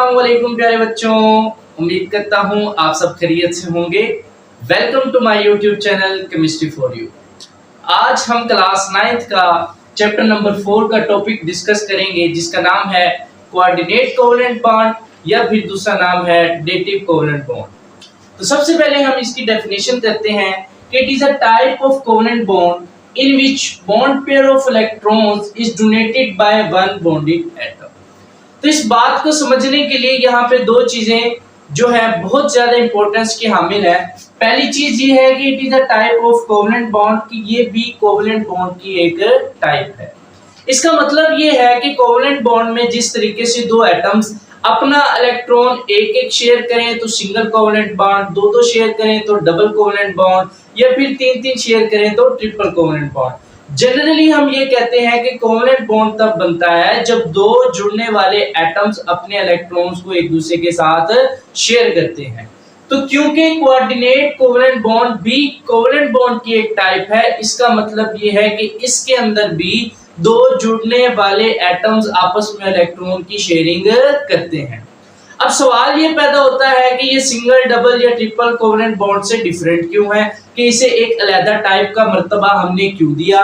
अस्सलामुअलैकुम प्यारे बच्चों, उम्मीद करता हूँ आप सब खैरियत से होंगे। Welcome to my YouTube channel chemistry for you. आज हम क्लास 9th का चैप्टर नंबर 4 का टॉपिक डिस्कस करेंगे, जिसका नाम है कोऑर्डिनेट कोवेलेंट बॉन्ड या फिर दूसरा नाम है डेटिव कोवेलेंट बॉन्ड। तो सबसे पहले हम इसकी डेफिनेशन करते हैं कि it is a type of covalent bond in which bond pair of electrons is donated by one bonded atom. तो इस बात को समझने के लिए यहाँ पे दो चीजें जो है बहुत ज्यादा इंपॉर्टेंस की हामिल है। पहली चीज ये है कि it is a type of covalent bond, कि ये भी कोवेलेंट बॉन्ड की एक टाइप है। इसका मतलब ये है कि कोवेलेंट बॉन्ड में जिस तरीके से दो एटम्स अपना इलेक्ट्रॉन एक एक शेयर करें तो सिंगल कोवेलेंट बॉन्ड, दो दो शेयर करें तो डबल कोवेलेंट बॉन्ड, या फिर तीन तीन शेयर करें तो ट्रिपल कोवेलेंट बॉन्ड। जनरली हम ये कहते हैं कि कोवेलेंट बॉन्ड तब बनता है जब दो जुड़ने वाले एटम्स अपने इलेक्ट्रॉन्स को एक दूसरे के साथ शेयर करते हैं। तो क्योंकि कोऑर्डिनेट कोवेलेंट बॉन्ड भी कोवेलेंट बॉन्ड की एक टाइप है, इसका मतलब ये है कि इसके अंदर भी दो जुड़ने वाले एटम्स आपस में इलेक्ट्रॉन की शेयरिंग करते हैं। अब सवाल ये पैदा होता है कि ये सिंगल, डबल या ट्रिपल कोवेलेंट बॉन्ड से डिफरेंट क्यों है, कि इसे एक अलग टाइप का मर्तबा हमने क्यों दिया।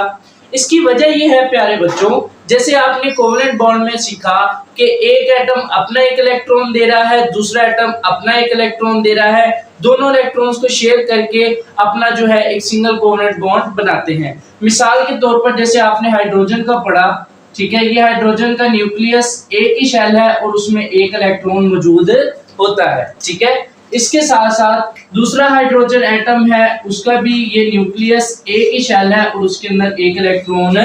इसकी वजह ये है प्यारे बच्चों, जैसे आपने कोवेलेंट बॉन्ड में सीखा कि एक एटम अपना एक इलेक्ट्रॉन दे रहा है, दूसरा एटम अपना एक इलेक्ट्रॉन दे रहा है, दोनों इलेक्ट्रॉन्स को शेयर करके अपना जो है एक सिंगल कोवेलेंट बॉन्ड बनाते हैं। मिसाल के तौर पर जैसे आपने हाइड्रोजन का पढ़ा, ठीक है, ये हाइड्रोजन का न्यूक्लियस एक ही शेल है और उसमें एक इलेक्ट्रॉन मौजूद होता है, ठीक है। इसके साथ साथ दूसरा हाइड्रोजन एटम है, उसका भी ये न्यूक्लियस एक ही शेल है और उसके अंदर एक इलेक्ट्रॉन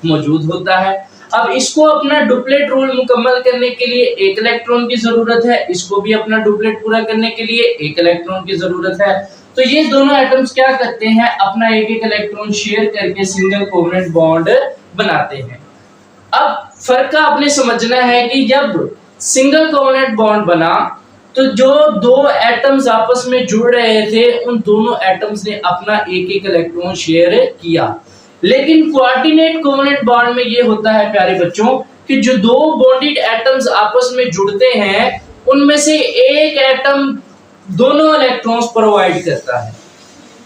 मौजूद होता है। अब इसको अपना डुप्लेट रूल मुकम्मल करने के लिए एक इलेक्ट्रॉन की जरूरत है, इसको भी अपना डुप्लेट पूरा करने के लिए एक इलेक्ट्रॉन की जरूरत है। तो ये दोनों एटम्स क्या करते हैं, अपना एक एक इलेक्ट्रॉन शेयर करके सिंगल कोवेलेंट बॉन्ड बनाते हैं। अब फर्क आपने समझना है कि जब सिंगल कोवेलेंट बॉन्ड बना तो जो दो एटम्स आपस में जुड़ रहे थे उन दोनों एटम्स ने अपना एक एक इलेक्ट्रॉन शेयर किया। लेकिन कोऑर्डिनेट कोवेलेंट बॉन्ड में ये होता है प्यारे बच्चों कि जो दो बॉन्डेड एटम्स आपस में जुड़ते हैं उनमें से एक एटम दोनों इलेक्ट्रॉन्स प्रोवाइड करता है।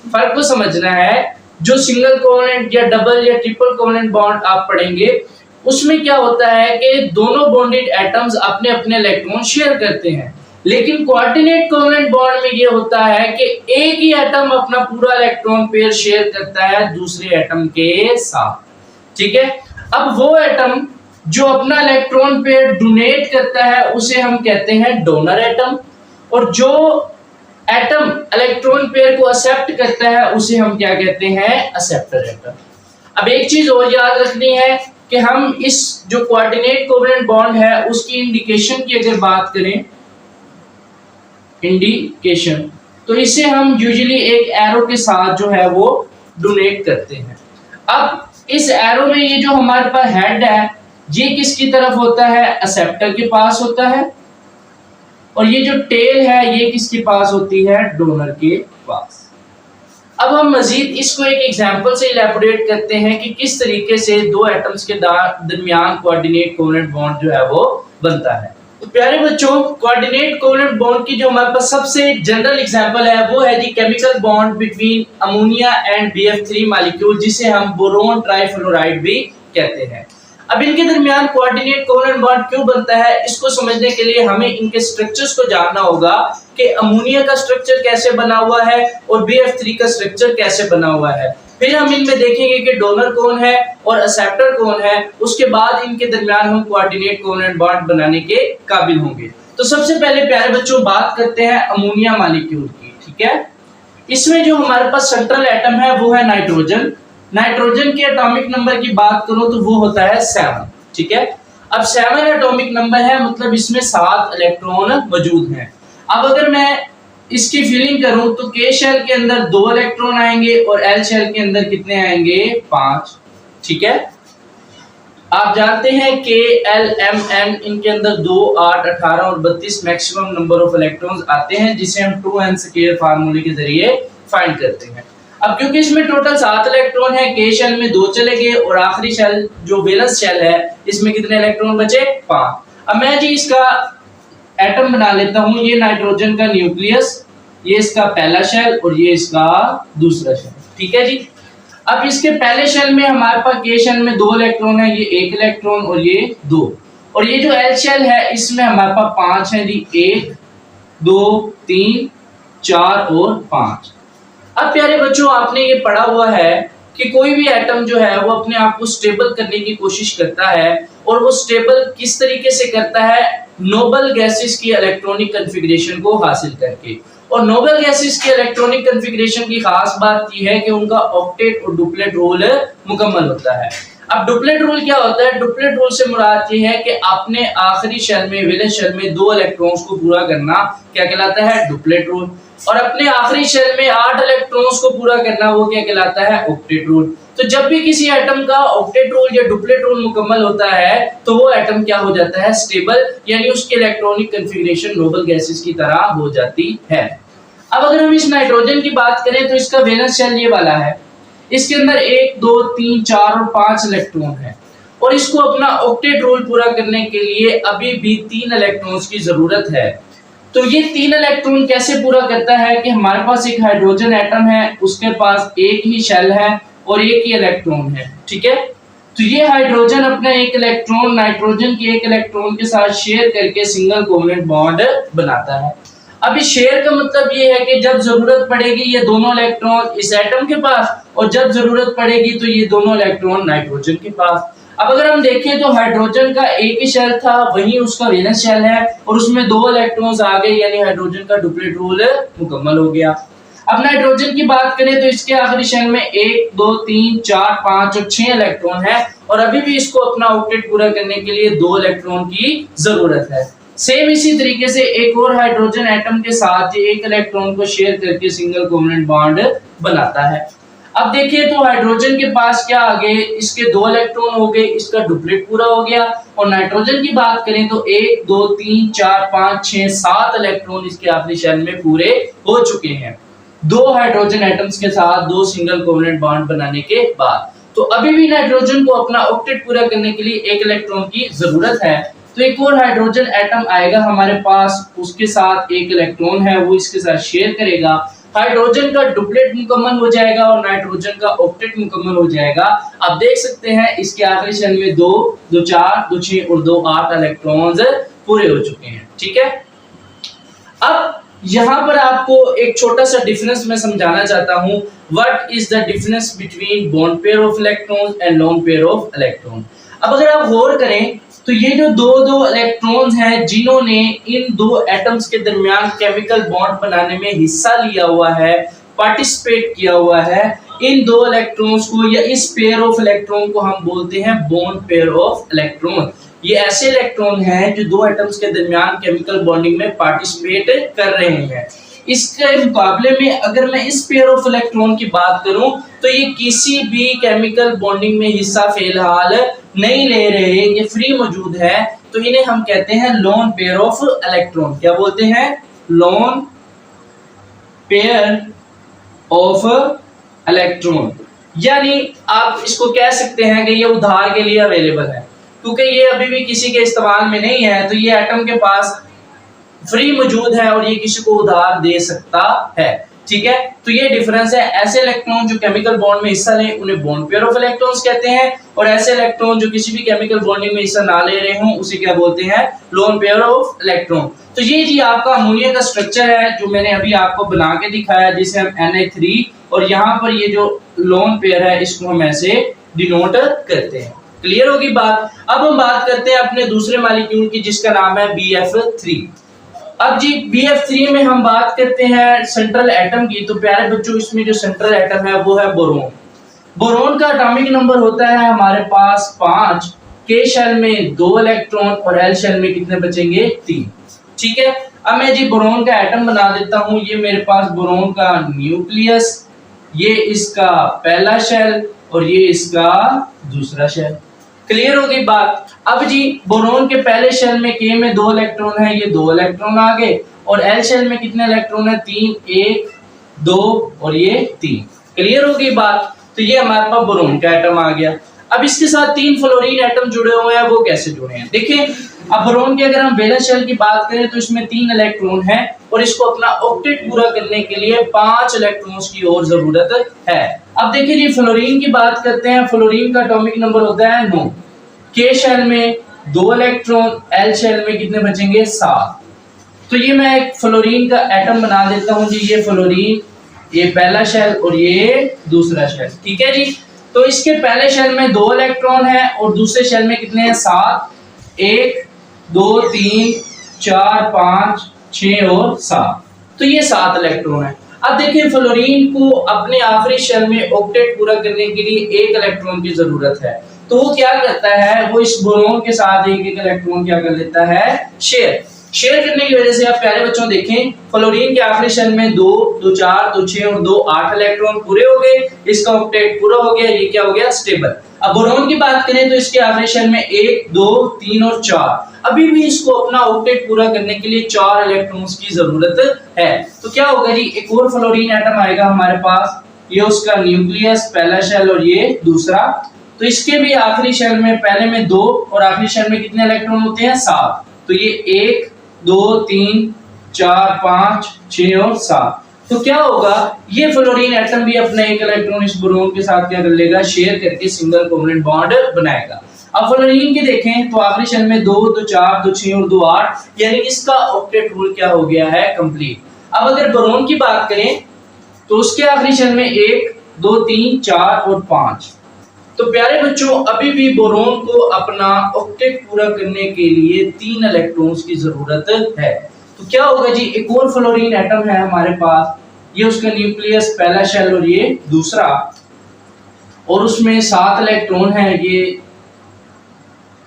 फर्क को समझना है। जो सिंगल कोवेलेंट या डबल या ट्रिपल कोवेलेंट बॉन्ड आप पढ़ेंगे उसमें क्या होता है कि दोनों बॉन्डेड एटम्स अपने अपने इलेक्ट्रॉन शेयर करते हैं, लेकिन कोऑर्डिनेट कोवेलेंट बॉन्ड में ये होता है कि एक ही एटम अपना पूरा इलेक्ट्रॉन पेयर शेयर करता है दूसरे एटम के साथ, ठीक है। अब वो एटम जो अपना इलेक्ट्रॉन पेयर डोनेट करता है उसे हम कहते हैं डोनर एटम, और जो एटम इलेक्ट्रॉन पेयर को एक्सेप्ट करता है उसे हम क्या कहते हैं, एक्सेप्टर एटम। अब एक चीज और याद रखनी है कि हम इस जो कोऑर्डिनेट कोवेलेंट बॉन्ड है उसकी इंडिकेशन की अगर बात करें, इंडिकेशन, तो इसे हम यूजुअली एक एरो के साथ जो है वो डोनेट करते हैं। अब इस एरो में ये जो हमारे पास हेड है ये किसकी तरफ होता है, एक्सेप्टर के पास होता है, और ये जो टेल है ये किसके पास होती है, डोनर के पास। अब हम मजीद इसको एक एग्जांपल से इलैबोरेट करते हैं कि किस तरीके से दो एटम्स के दरमियान कोऑर्डिनेट कोवेलेंट बॉन्ड जो है वो बनता है। तो प्यारे बच्चों, कोऑर्डिनेट कोवेलेंट बॉन्ड की जो हमारे पास सबसे जनरल एग्जांपल है वो है जी chemical bond between ammonia and BF3 molecule, जिसे हम बोरोन ट्राइफ्लोराइड भी कहते हैं। अब इनके दरमियान कोऑर्डिनेट कोवेलेंट बॉन्ड क्यों बनता है, इसको समझने के लिए हमें इनके स्ट्रक्चर्स को जानना होगा कि अमोनिया का स्ट्रक्चर कैसे बना हुआ है और BF3 का स्ट्रक्चर कैसे बना हुआ है। फिर हम इनमें देखेंगे कि डोनर कौन है और एक्सेप्टर कौन है, उसके बाद इनके दरमियान हम कोऑर्डिनेट कोवेलेंट बॉन्ड बनाने के काबिल होंगे। तो सबसे पहले प्यारे बच्चों बात करते हैं अमोनिया मॉलिक्यूल की, ठीक है। इसमें जो हमारे पास सेंट्रल एटम है वो है नाइट्रोजन। नाइट्रोजन के एटॉमिक नंबर की बात करो तो वो होता है 7, ठीक है। अब 7 एटॉमिक नंबर है, मतलब इसमें 7 इलेक्ट्रॉन मौजूद हैं। अब अगर मैं इसकी फिलिंग करूं तो K शेल के अंदर 2 इलेक्ट्रॉन आएंगे और L शेल के अंदर कितने आएंगे, 5, ठीक है। आप जानते हैं K, L, M, N इनके अंदर 2, 8, 18 और 32 मैक्सिमम नंबर ऑफ इलेक्ट्रॉन्स आते हैं, जिसे हम 2n स्क्वायर फार्मूले के जरिए फाइंड करते हैं। अब क्योंकि इसमें टोटल 7 इलेक्ट्रॉन है, K शेल में 2 चले गए और आखिरी शेल जो वैलेंस शेल है इसमें कितने इलेक्ट्रॉन बचे, 5। अब मैं जी इसका एटम बना लेता हूं। ये नाइट्रोजन का न्यूक्लियस, ये इसका पहला शेल और ये इसका दूसरा शेल। ठीक है जी। अब इसके पहले शेल में हमारे पास के शेल में 2 इलेक्ट्रॉन है, ये 1 इलेक्ट्रॉन और ये 2। और ये जो एल शेल है इसमें हमारे पास 5 है जी, 1 2 3 4 और 5। अब प्यारे बच्चों, आपने ये पढ़ा हुआ है कि कोई भी एटम जो है वो अपने आप को स्टेबल करने की कोशिश करता है, और वो स्टेबल किस तरीके से करता है, नोबल गैसेस की इलेक्ट्रॉनिक कॉन्फ़िगरेशन को हासिल करके। और नोबल गैसेस की इलेक्ट्रॉनिक कॉन्फ़िगरेशन की खास बात यह है कि उनका ऑक्टेट और डुप्लेट रूल मुकम्मल होता है। अब डुप्लेट रूल क्या होता है? डुप्लेट रूल से मुराद ये है कि अपने आखिरी शेल में, वैलेंस शेल में 2 इलेक्ट्रॉन्स को पूरा करना क्या कहलाता है? Duplet rule. और अपने आखिरी शेल में 8 इलेक्ट्रॉन्स को पूरा करना वो क्या कहलाता है? Octet rule. तो जब भी किसी एटम का ऑक्टेट रूल या डुप्लेट रूल मुकम्मल होता है तो वो एटम क्या हो जाता है? स्टेबल, यानी उसकी इलेक्ट्रॉनिक कॉन्फ़िगरेशन नोबल गैसेस की तरह हो जाती है। अब अगर हम इस नाइट्रोजन की बात करें तो इसका वैलेंस शेल ये वाला है, इसके अंदर 1 2 3 4 और 5 इलेक्ट्रॉन है, और इसको अपना ऑक्टेट रूल पूरा करने के लिए अभी भी 3 इलेक्ट्रॉन्स की जरूरत है। तो ये 3 इलेक्ट्रॉन कैसे पूरा करता है कि हमारे पास एक हाइड्रोजन एटम है, उसके पास एक ही शेल है और एक ही इलेक्ट्रॉन है। ठीक है, तो ये हाइड्रोजन अपना एक इलेक्ट्रॉन नाइट्रोजन के एक इलेक्ट्रॉन के साथ शेयर करके सिंगल कोवलेंट बॉन्ड बनाता है। अब इस शेयर का मतलब ये है कि जब जरूरत पड़ेगी ये दोनों इलेक्ट्रॉन इस एटम के पास, और जब जरूरत पड़ेगी तो ये दोनों इलेक्ट्रॉन नाइट्रोजन के पास। अब अगर हम देखें तो हाइड्रोजन का एक ही शेल था, वहीं उसका वैलेंस शेल है और उसमें 2 इलेक्ट्रॉन्स आ गए, यानी हाइड्रोजन का डुप्लेट रूल मुकम्मल हो गया। अब नाइट्रोजन की बात करें तो इसके आखिरी शेल में 1 2 3 4 5 और 6 इलेक्ट्रॉन है, और अभी भी इसको अपना ऑक्टेट पूरा करने के लिए 2 इलेक्ट्रॉन की जरूरत है। सेम इसी तरीके से एक और हाइड्रोजन एटम के साथ ये एक इलेक्ट्रॉन को शेयर करके सिंगल कोवलेंट बॉन्ड बनाता है। अब देखिए तो हाइड्रोजन के पास क्या आ गए, इसके 2 इलेक्ट्रॉन हो गए, इसका डुप्लेट पूरा हो गया। और नाइट्रोजन की बात करें तो 1 2 3 4 5 6 7 इलेक्ट्रॉन इसके आखिरी शेल में पूरे हो चुके हैं, 2 हाइड्रोजन एटम्स के साथ 2 सिंगल कोवलेंट बॉन्ड बनाने के बाद। तो अभी भी नाइट्रोजन को अपना ऑक्टेट पूरा करने के लिए 1 इलेक्ट्रॉन की जरूरत है। तो एक और हाइड्रोजन एटम आएगा हमारे पास, उसके साथ 1 इलेक्ट्रॉन है, वो इसके साथ शेयर करेगा। हाइड्रोजन का डुप्लेट मुकम्मल हो जाएगा और नाइट्रोजन का ऑक्टेट मुकम्मल हो जाएगा। आप देख सकते हैं इसके आखिरी शेल में 2 2 4 2 6 और 2 8 इलेक्ट्रॉन्स पूरे हो चुके हैं। ठीक है, अब यहाँ पर आपको एक छोटा सा डिफरेंस मैं समझाना चाहता हूँ। What is the difference between bond pair of electrons and lone pair of electron. अब अगर आप गौर करें तो ये जो 2 इलेक्ट्रॉन्स हैं जिन्होंने इन 2 एटम्स के दरमियान केमिकल बॉन्ड बनाने में हिस्सा लिया हुआ है, पार्टिसिपेट किया हुआ है, इन 2 इलेक्ट्रॉन्स को या इस पेयर ऑफ इलेक्ट्रॉन को हम बोलते हैं बॉन्ड पेयर ऑफ इलेक्ट्रॉन। ये ऐसे इलेक्ट्रॉन हैं जो 2 एटम्स के दरमियान केमिकल बॉन्डिंग में पार्टिसिपेट कर रहे हैं। इसके मुकाबले में अगर मैं इस पेयर ऑफ इलेक्ट्रॉन की बात करूं तो ये किसी भी केमिकल बॉन्डिंग में हिस्सा फिलहाल नहीं ले रहे, ये फ्री मौजूद है, तो इन्हें हम कहते हैं लोन पेयर ऑफ इलेक्ट्रॉन। क्या बोलते हैं? Lone pair of electron. यानी आप इसको कह सकते हैं कि ये उधार के लिए अवेलेबल है, क्योंकि ये अभी भी किसी के इस्तेमाल में नहीं है, तो ये एटम के पास फ्री मौजूद है और ये किसी को उधार दे सकता है। ठीक है, तो ये डिफरेंस है। ऐसे इलेक्ट्रॉन जो केमिकल बॉन्ड में हिस्सा लें उन्हें बॉन्ड पेयर ऑफ इलेक्ट्रॉन्स कहते हैं, और ऐसे इलेक्ट्रॉन जो किसी भी केमिकल बॉन्डिंग में हिस्सा ना ले रहे हों उसे क्या बोलते हैं? Lone pair of electron. तो ये जी आपका अमोनिया का स्ट्रक्चर है जो मैंने अभी आपको बना के दिखाया, जिसे हम Na3, और यहाँ पर ये जो लोन पेयर है इसको हम ऐसे डिनोट करते हैं। क्लियर होगी बात। अब हम बात करते हैं अपने दूसरे मॉलिक्यूल की जिसका नाम है BF3। अब जी BF3 में हम बात करते हैं सेंट्रल एटम की। तो प्यारे बच्चों, इसमें जो सेंट्रल एटम है वो है बोरोन। बोरोन का एटॉमिक नंबर होता है हमारे पास 5, के शेल में 2 इलेक्ट्रॉन और एल शेल में कितने बचेंगे? 3। ठीक है, अब मैं जी बोरोन का एटम बना देता हूँ। ये मेरे पास बोरोन का न्यूक्लियस, ये इसका पहला शेल और ये इसका दूसरा शेल। क्लियर होगी बात। अब जी बोरोन के पहले शेल में के में 2 इलेक्ट्रॉन है, ये 2 इलेक्ट्रॉन आ गए, और एल शेल में कितने इलेक्ट्रॉन है? 3, 1 2 और ये 3। क्लियर होगी बात। तो ये हमारे पास बोरोन का एटम आ गया। अब इसके साथ 3 फ्लोरीन एटम जुड़े हुए हैं, वो कैसे जुड़े हैं? देखिए, अब बोरोन की अगर हम वैलेंस शेल की बात करें तो इसमें 3 इलेक्ट्रॉन है और इसको अपना ऑक्टेट पूरा करने के लिए 5 इलेक्ट्रॉन्स की और जरूरत है। अब देखिए जी फ्लोरीन की बात करते हैं। फ्लोरीन का एटॉमिक नंबर होता है 9। के शेल में 2 इलेक्ट्रॉन, एल शेल में कितने बचेंगे 7। तो ये मैं एक फ्लोरीन का एटम बना देता हूं जी। ये फ्लोरीन, ये पहला शेल और ये दूसरा शेल, ठीक है जी। तो इसके पहले शेल में 2 इलेक्ट्रॉन है और दूसरे शेल में कितने हैं 7। 1 2 3 4 5 6 और 7। तो ये 7 इलेक्ट्रॉन है। अब देखिए फ्लोरीन को अपने आखिरी शेल में ऑक्टेट पूरा करने के लिए 1 इलेक्ट्रॉन की जरूरत है। तो वो क्या करता है, वो इस बोरोन के साथ एक इलेक्ट्रॉन क्या कर लेता है, शेयर करने की वजह से आप प्यारे बच्चों देखें फ्लोरीन के आखिरी शेल में 2 2 4 2 6 और 2 8 इलेक्ट्रॉन पूरे हो गए। इसका ऑक्टेट पूरा हो गया, ये क्या हो गया, स्टेबल। अब बोरोन की बात करें तो इसके आखिरी शेल में 1 2 3 और 4। अभी भी इसको अपना ऑक्टेट पूरा करने के लिए 4 इलेक्ट्रॉन्स की जरूरत है। तो क्या होगा जी, एक और फ्लोरीन एटम आएगा हमारे पास। ये उसका न्यूक्लियस, पहला शेल और ये दूसरा। तो इसके भी आखिरी शेल में पहले में 2 और आखिरी शेल में कितने इलेक्ट्रॉन होते हैं 7। तो ये 1 2 3 4 5 6 और 7। तो क्या होगा, ये फ्लोरीन एटम भी अपना 1 इलेक्ट्रॉन इस बोरोन के साथ क्या कर लेगा, शेयर करके सिंगल कोवलेंट बॉन्ड बनाएगा। अब फ्लोरीन की देखें तो आखिरी शेल में 2 2 4 2 6 और 2 8, यानी इसका ऑक्टेट रूल क्या हो गया है, कंप्लीट। अब अगर बोरोन की बात करें तो उसके आखिरी शेल में 1 2 3 4 और 5। तो प्यारे बच्चों अभी भी बोरोन को अपना ऑक्टेट पूरा करने के लिए 3 इलेक्ट्रॉन्स की जरूरत है। तो क्या होगा जी, एक और फ्लोरीन एटम है हमारे पास। ये उसका न्यूक्लियस, पहला शेल और ये दूसरा, और उसमें 7 इलेक्ट्रॉन है।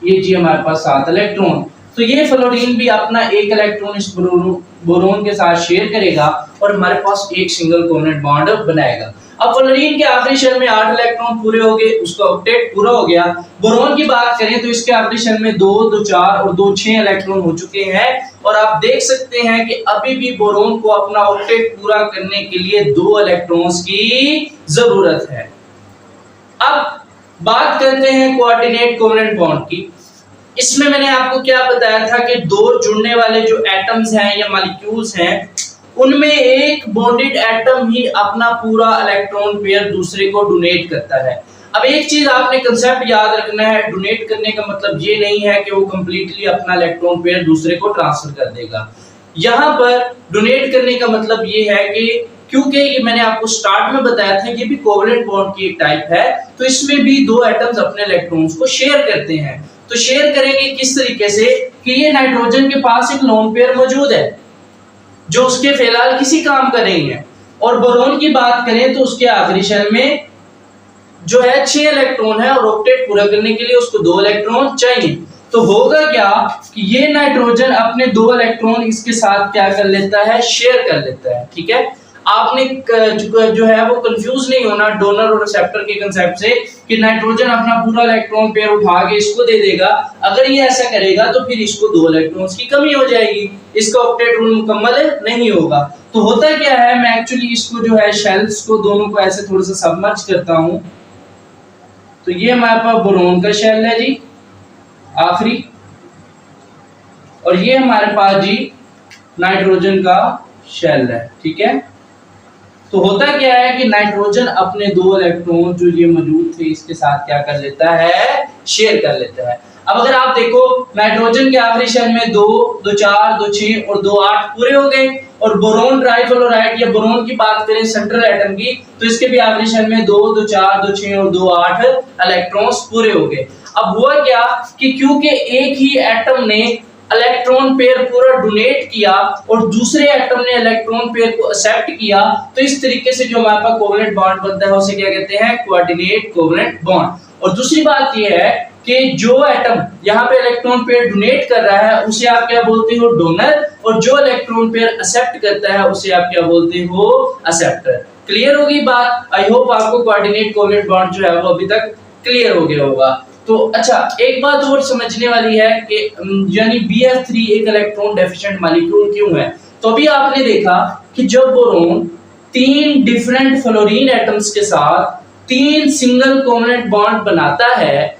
ये जी हमारे पास 7 इलेक्ट्रॉन। तो ये फ्लोरीन भी अपना 1 इलेक्ट्रॉन इस बोरोन के साथ शेयर करेगा और हमारे पास एक सिंगल कोवलेंट बॉन्ड बनाएगा। अब फ्लोरीन के आखिरी शेल में 8 इलेक्ट्रॉन पूरे हो गए, उसका ऑक्टेट पूरा हो गया। बोरोन की बात करें तो इसके आखिरी शेल में 2 2 4 और 2 6 इलेक्ट्रॉन हो चुके हैं और आप देख सकते हैं कि अभी भी बोरोन को अपना ऑक्टेट पूरा करने के लिए 2 इलेक्ट्रॉन्स की जरूरत है। अब बात करते हैं कोऑर्डिनेट कोवलेंट बॉन्ड की। इसमें मैंने आपको क्या बताया था कि 2 जुड़ने वाले जो एटम्स हैं या मॉलिक्यूल्स हैं, उनमें एक बॉन्डेड एटम ही अपना पूरा इलेक्ट्रॉन पेयर दूसरे को डोनेट करता है। अब एक चीज आपने कंसेप्ट याद रखना है, डोनेट करने का मतलब ये नहीं है कि वो कंप्लीटली अपना इलेक्ट्रॉन पेयर दूसरे को ट्रांसफर कर देगा। यहाँ पर डोनेट करने का मतलब ये है कि क्योंकि ये मैंने आपको स्टार्ट में बताया था, ये भी कोवलेंट बॉन्ड की एक टाइप है, तो इसमें भी 2 एटम्स अपने इलेक्ट्रॉन्स को शेयर करते हैं। तो शेयर करेंगे किस तरीके से कि ये नाइट्रोजन के पास एक लोन पेयर मौजूद है जो उसके फिलहाल किसी काम का नहीं है, और बोरोन की बात करें तो उसके आखिरी शेल में जो है 6 इलेक्ट्रॉन है और ऑक्टेट पूरा करने के लिए उसको 2 इलेक्ट्रॉन चाहिए। तो होगा क्या कि ये नाइट्रोजन अपने 2 इलेक्ट्रॉन इसके साथ क्या कर लेता है, शेयर कर लेता है। ठीक है, आपने जो है वो कंफ्यूज नहीं होना डोनर और रिसेप्टर के कांसेप्ट से कि नाइट्रोजन अपना पूरा इलेक्ट्रॉन पेयर उठा के इसको दे देगा। अगर ये ऐसा करेगा तो फिर इसको 2 इलेक्ट्रॉन्स की कमी हो जाएगी, इसका ऑक्टेट रूल मुकम्मल नहीं होगा। तो होता क्या है, मैं एक्चुअली इसको जो है शेल्स को दोनों को ऐसे थोड़ा सा सबमर्ज करता हूं। तो ये हमारे पास बोरोन का शेल है जी आखिरी, और ये हमारे पास जी नाइट्रोजन का शेल है। ठीक है, तो होता क्या है कि नाइट्रोजन अपने 2 इलेक्ट्रॉन जो ये मौजूद थे इसके साथ क्या कर लेता है, शेयर कर लेता है। अब अगर आप देखो नाइट्रोजन के आखिरी शेल में 2 2 4 2 6 और 2 8 पूरे हो गए, और बोरोन ट्राइफ्लोराइड या बोरोन की बात करें सेंट्रल एटम की, तो इसके भी आखिरी शेल में 2 2 4 2 6 और 2 8 इलेक्ट्रॉन्स पूरे हो गए। अब हुआ क्या कि क्योंकि एक ही एटम ने इलेक्ट्रॉन पेयर पूरा डोनेट किया और दूसरे एटम ने इलेक्ट्रॉन पेयर को एक्सेप्ट किया, तो इस तरीके से जो हमारे पास कोवलेंट बॉन्ड बनता है उसे क्या कहते हैं, कोऑर्डिनेट कोवलेंट बॉन्ड। और दूसरी बात यह है कि जो एटम यहाँ पे इलेक्ट्रॉन पेयर डोनेट कर रहा है उसे आप क्या बोलते हो, डोनर, और जो इलेक्ट्रॉन पेयर एक्सेप्ट करता है उसे आप क्या बोलते हो, एक्सेप्टर। क्लियर होगी बात? आई होप आपको कोऑर्डिनेट कोवलेंट बॉन्ड जो है वो अभी तक क्लियर हो गया होगा। तो अच्छा, एक बात और समझने वाली है कि यानी Bf3 एक इलेक्ट्रॉन डेफिशिएंट मॉलिक्यूल क्यों है। तो अभी आपने देखा कि जब बोरोन 3 डिफरेंट फ्लोरीन एटम्स के साथ 3 सिंगल कोवलेंट बॉन्ड बनाता है,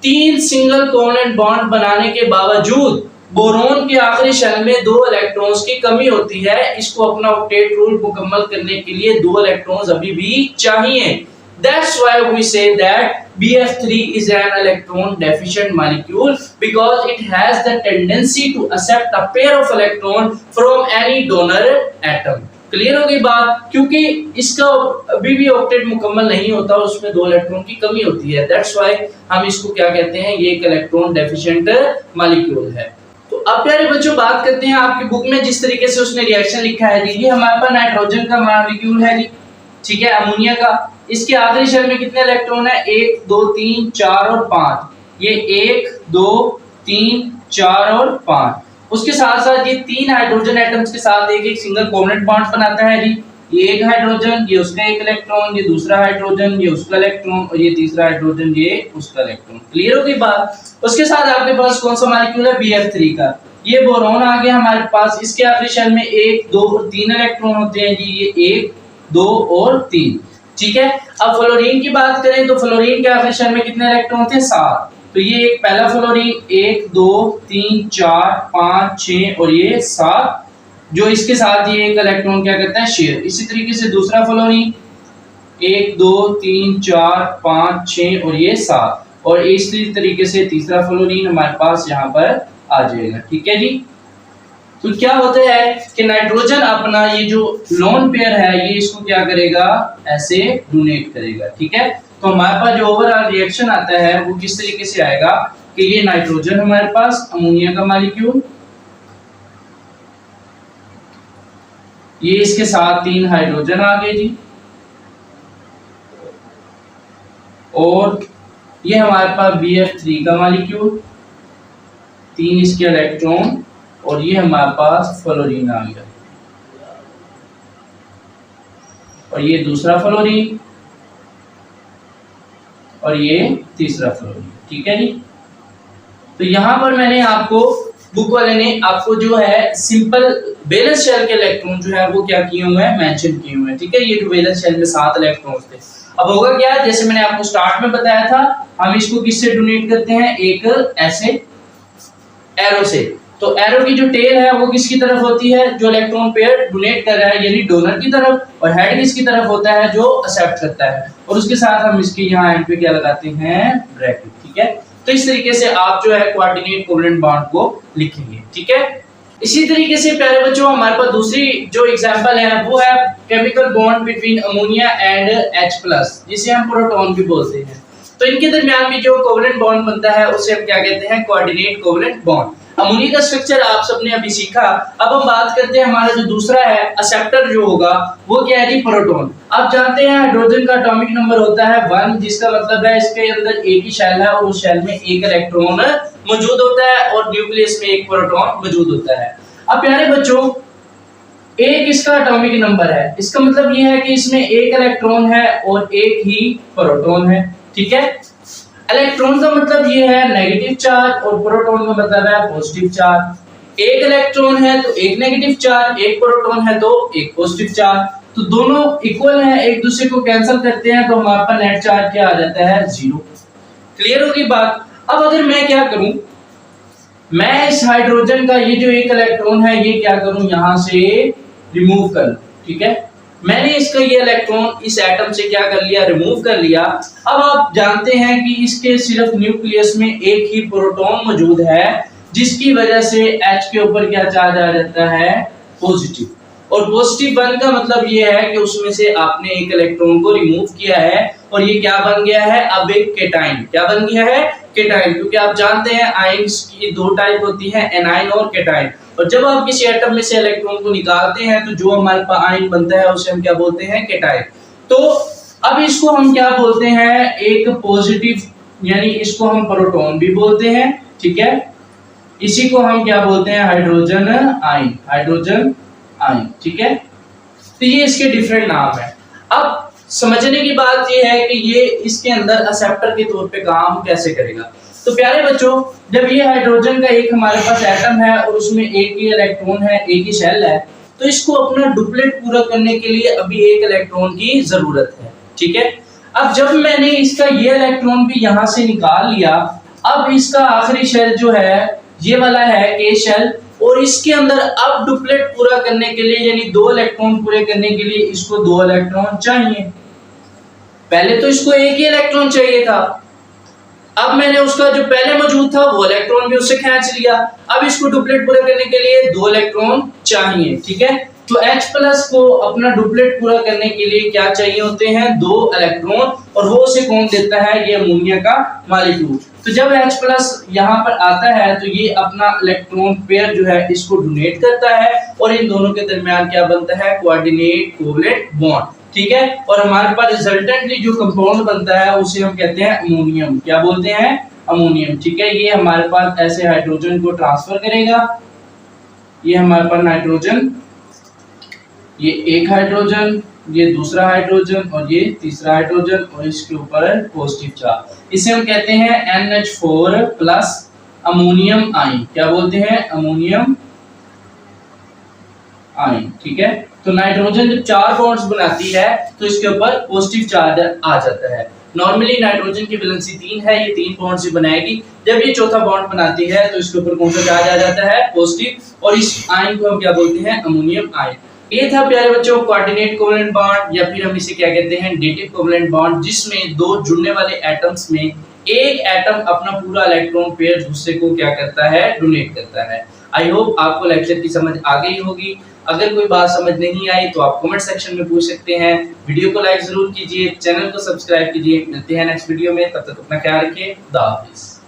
तीन सिंगल कोवेलेंट बॉन्ड बनाने के बावजूद बोरोन के आखिरी शेल में 2 इलेक्ट्रॉन्स की कमी होती है। इसको अपना ऑक्टेट रूल मुकम्मल करने के लिए 2 इलेक्ट्रॉन्स अभी भी चाहिए। That's why we say that BF3 is an electron deficient molecule because it has the tendency to accept a pair of electron from any donor atom. Clear हो गई बात? क्योंकि इसका अभी भी ऑक्टेट मुकम्मल नहीं होता, उसमें 2 इलेक्ट्रॉन की कमी होती है। That's why हम इसको क्या कहते हैं, ये एक इलेक्ट्रॉन डेफिशिएंट मॉलिक्यूल है। तो अब प्यारे बच्चों बात करते हैं आपकी बुक में जिस तरीके से उसने रिएक्शन लिखा है जी, ये हमारे पास नाइट्रोजन का मॉलिक्यूल है जी, ठीक है, अमोनिया का। इसके आखिरी शेल में कितने इलेक्ट्रॉन है? 1 2 3 4 और 5। ये 1 2 3 4 और 5। उसके साथ साथ ये 3 हाइड्रोजन एटम्स के साथ एक सिंगल कोवेलेंट बॉन्ड बनाता है जी। ये एक हाइड्रोजन, ये उसका एक इलेक्ट्रॉन, ये दूसरा हाइड्रोजन, ये उसका इलेक्ट्रॉन, और ये तीसरा हाइड्रोजन, ये उसका इलेक्ट्रॉन। क्लियर हो गई बात? उसके साथ आपके पास कौन सा मॉलिक्यूल है? BF3 का। ये बोरोन आ गया हमारे पास। इसके आखिरी शेल में 1 2 और 3 इलेक्ट्रॉन होते हैं जी। ये 1 2 और 3, ठीक है। अब फ्लोरीन की बात करें तो फ्लोरीन के आखिरी शेल में कितने इलेक्ट्रॉन थे? 7। तो ये एक पहला फ्लोरीन 1 2 3 4 5 6 और ये 7, जो इसके साथ ये एक इलेक्ट्रॉन क्या करता है? शेयर। इसी तरीके से दूसरा फ्लोरीन 1 2 3 4 5 6 और ये 7, और इसी तरीके से तीसरा फ्लोरीन हमारे पास यहाँ पर आ जाएगा, ठीक है जी। तो क्या होता है कि नाइट्रोजन अपना ये जो लोन पेयर है ये इसको क्या करेगा? ऐसे डोनेट करेगा, ठीक है। तो हमारे पास जो ओवरऑल रिएक्शन आता है वो किस तरीके से आएगा कि ये नाइट्रोजन हमारे पास अमोनिया का मॉलिक्यूल, ये इसके साथ 3 हाइड्रोजन आ गए जी, और ये हमारे पास BF3 का मॉलिक्यूल, 3 इसके इलेक्ट्रॉन, और ये हमारे पास फ्लोरीन आ गया, और ये दूसरा फ्लोरीन, और ये तीसरा फ्लोरीन, ठीक है जी। तो यहाँ पर मैंने आपको बुक वाले ने आपको जो है सिंपल वैलेंस शेल के इलेक्ट्रॉन जो है वो क्या किए हुए हैं? मेंशन किए हुए हैं, ठीक है। ये जो वैलेंस शेल में 7 इलेक्ट्रॉन्स थे। अब होगा क्या, जैसे मैंने आपको स्टार्ट में बताया था, हम इसको किससे डोनेट करते हैं? एक ऐसे एरो से। तो एरो की जो टेल है वो किसकी तरफ होती है? जो इलेक्ट्रॉन पेयर डोनेट कर रहा है यानी डोनर की तरफ, और हेड किसकी तरफ होता है? जो एक्सेप्ट करता है। और उसके साथ हम इसके यहाँ एंड पे क्या लगाते हैं? ब्रैकेट, ठीक है। तो इस तरीके से आप जो है कोऑर्डिनेट कोवेलेंट बॉन्ड को लिखेंगे, ठीक है। इसी तरीके से प्यारे बच्चों हमारे पास दूसरी जो एग्जांपल है वो है chemical bond between ammonia and H+, जिसे हम प्रोटॉन भी बोलते हैं। तो इनके दरमियान भी जो कोवेलेंट बॉन्ड बनता है उसे हम क्या कहते हैं? Coordinate covalent bond. अमोनिया का स्ट्रक्चर आप सबने अभी सीखा। अब हम बात करते हैं हमारा जो दूसरा है एक्सेप्टर जो होगा वो क्या है जी? प्रोटॉन। आप जानते हैं हाइड्रोजन का एटॉमिक नंबर होता है 1, जिसका मतलब है इसके अंदर एक ही शेल है और उस शेल में एक इलेक्ट्रॉन मौजूद होता है और न्यूक्लियस में एक प्रोटॉन मौजूद होता है। अब प्यारे बच्चों एक इसका एटॉमिक नंबर है, इसका मतलब ये है कि इसमें एक इलेक्ट्रॉन है और एक ही प्रोटॉन है, ठीक है। इलेक्ट्रॉन का मतलब ये है नेगेटिव चार्ज और प्रोटॉन का मतलब है पॉजिटिव चार्ज। एक इलेक्ट्रॉन है तो एक नेगेटिव चार्ज, एक प्रोटॉन है तो एक पॉजिटिव चार्ज, तो दोनों इक्वल हैं, एक दूसरे को कैंसिल करते हैं तो हमारे पास नेट चार्ज क्या आ जाता है? 0। क्लियर होगी बात? अब अगर मैं क्या करूं, मैं इस हाइड्रोजन का ये जो एक इलेक्ट्रॉन है ये क्या करूं? यहां से रिमूव कर लूं, ठीक है। मैंने इसका ये इलेक्ट्रॉन इस एटम से क्या कर लिया? रिमूव कर लिया। अब आप जानते हैं कि इसके सिर्फ न्यूक्लियस में एक ही प्रोटॉन मौजूद है, जिसकी वजह से H के ऊपर क्या चार्ज आ जाता है? पॉजिटिव। और पॉजिटिव 1 का मतलब ये है कि उसमें से आपने एक इलेक्ट्रॉन को रिमूव किया है और ये क्या बन गया है? अब एक केटाइन। क्या बन गया है? केटाइन। क्योंकि आप जानते हैं आयंस की 2 टाइप होती है, एनाइन और केटाइन। और जब आप किसी एटम में से इलेक्ट्रॉन को निकालते हैं तो जो हमारे पास आयन बनता है उसे हम क्या बोलते हैं? केटाइन। तो अब इसको हम क्या बोलते हैं? एक पॉजिटिव, यानी इसको हम प्रोटॉन भी बोलते हैं, ठीक है। इसी को हम क्या बोलते हैं? हाइड्रोजन आयन, हाइड्रोजन आयन, ठीक है। तो ये इसके डिफरेंट नाम है। अब समझने की बात ये है कि ये इसके अंदर एक्सेप्टर के तौर पे काम कैसे करेगा। तो प्यारे बच्चों जब ये हाइड्रोजन का एक हमारे पास एटम है और उसमें एक ही इलेक्ट्रॉन है, एक ही शेल है, तो इसको अपना डुप्लेट पूरा करने के लिए अभी एक इलेक्ट्रॉन की जरूरत है, ठीक है। अब जब मैंने इसका ये इलेक्ट्रॉन भी यहाँ से निकाल लिया अब इसका आखिरी शेल जो है ये वाला है के शेल, और इसके अंदर अब डुप्लेट पूरा करने के लिए यानी 2 इलेक्ट्रॉन पूरे करने के लिए इसको 2 इलेक्ट्रॉन चाहिए। पहले तो इसको एक ही इलेक्ट्रॉन चाहिए था, अब मैंने उसका जो पहले मौजूद था वो इलेक्ट्रॉन भी उससे खींच लिया, अब इसको डुप्लेट पूरा करने के लिए 2 इलेक्ट्रॉन चाहिए। ठीक है, तो H प्लस को अपना डुप्लेट पूरा करने के लिए क्या चाहिए होते हैं 2 इलेक्ट्रॉन, और वो उसे कौन देता है, ये अमोनिया का मॉलिक्यूल। तो जब H प्लस यहाँ पर आता है तो ये अपना इलेक्ट्रॉन पेयर जो है इसको डोनेट करता है, और इन दोनों के दरमियान क्या बनता है, कोऑर्डिनेट कोवलेंट बॉन्ड। ठीक है, और हमारे पास रिजल्टेंटली जो कंपाउंड बनता है उसे हम कहते हैं अमोनियम। क्या बोलते हैं, अमोनियम। ठीक है, ये हमारे पास ऐसे हाइड्रोजन को ट्रांसफर करेगा, ये हमारे पास नाइट्रोजन, ये एक हाइड्रोजन, ये दूसरा हाइड्रोजन और ये तीसरा हाइड्रोजन, और इसके ऊपर है पॉजिटिव चार्ज। इसे हम कहते हैं NH4 प्लस अमोनियम आयन। क्या बोलते हैं, अमोनियम आयन। ठीक है, तो नाइट्रोजन जब 4 बॉन्ड्स बनाती है तो इसके ऊपर पॉजिटिव चार्ज आ जाता है। नॉर्मली नाइट्रोजन की वैलेंसी 3 है, ये 3 बॉन्ड से बनाएगी। जब ये चौथा बॉन्ड बनाती है तो इसके ऊपर कौन सा चार्ज आ जाता है, पॉजिटिव, और इस आयन को हम क्या बोलते हैं, अमोनियम आयन। ये था प्यारे बच्चों कोऑर्डिनेट कोवलेंट बॉन्ड, या फिर हम इसे क्या कहते हैं, डेटिव कोवलेंट बॉन्ड, जिसमें 2 जुड़ने वाले एटम्स में एक एटम अपना पूरा इलेक्ट्रॉन पेयर दूसरे को क्या करता है, डोनेट करता है। आई होप आपको लेक्चर की समझ आ गई होगी। अगर कोई बात समझ नहीं आई तो आप कमेंट सेक्शन में पूछ सकते हैं। वीडियो को लाइक जरूर कीजिए, चैनल को सब्सक्राइब कीजिए। मिलते हैं नेक्स्ट वीडियो में, तब तक अपना ख्याल रखिए। खुदा हाफिज़।